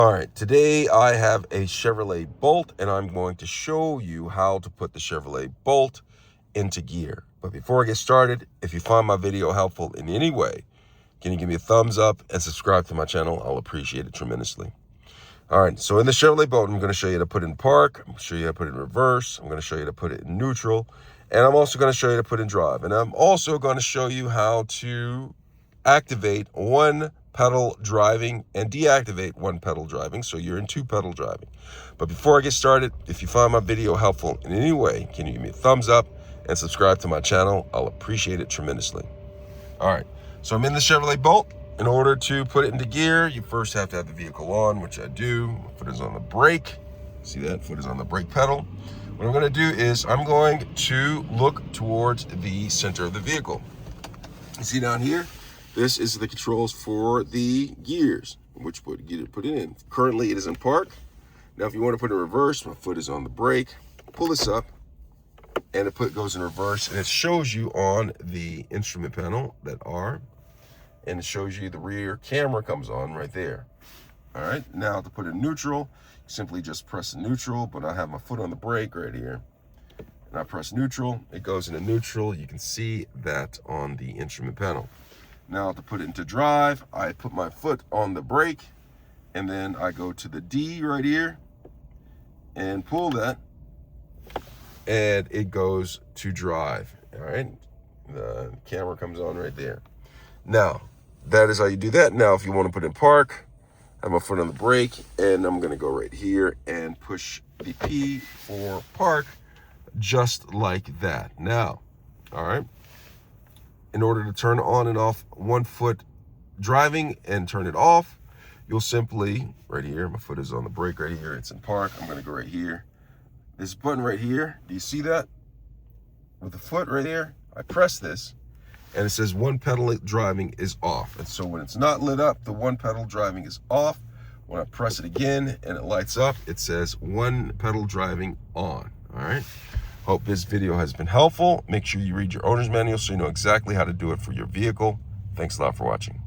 All right, today I have a Chevrolet Bolt and I'm going to show you how to put the Chevrolet Bolt into gear. But before I get started, if you find my video helpful in any way, can you give me a thumbs up and subscribe to my channel? I'll appreciate it tremendously. All right, so in the Chevrolet Bolt, I'm going to show you how to put it in park. I'm going to show you how to put it in reverse. I'm going to show you how to put it in neutral. And I'm also going to show you how to put it in drive. And I'm also going to show you how to activate one pedal driving and deactivate one pedal driving, so you're in two pedal driving. But before I get started, if you find my video helpful in any way, can you give me a thumbs up and subscribe to my channel? I'll appreciate it tremendously. All right, so I'm in the Chevrolet Bolt. In order to put it into gear, you first have to have the vehicle on, which I do. My foot is on the brake. See that? Foot is on the brake pedal. What I'm going to do is I'm going to look towards the center of the vehicle. You see down here? This is the controls for the gears, which would get it put in. Currently, it is in park. Now, if you want to put it in reverse, my foot is on the brake. Pull this up, and it goes in reverse, and it shows you on the instrument panel that R, and it shows you the rear camera comes on right there. All right, now to put it in neutral, simply just press neutral, but I have my foot on the brake right here. And I press neutral, it goes into neutral. You can see that on the instrument panel. Now to put it into drive, I put my foot on the brake and then I go to the D right here and pull that and it goes to drive. All right, the camera comes on right there. Now, that is how you do that. Now, if you want to put in park, I have my foot on the brake and I'm gonna go right here and push the P for park just like that. Now, all right. In order to turn on and off one foot driving and turn it off, you'll simply, right here, my foot is on the brake right here, it's in park, I'm gonna go right here. This button right here, do you see that? With the foot right there, I press this, and it says one pedal driving is off. And so when it's not lit up, the one pedal driving is off. When I press it again and it lights up, it says one pedal driving on, all right? Hope this video has been helpful. Make sure you read your owner's manual so you know exactly how to do it for your vehicle. Thanks a lot for watching.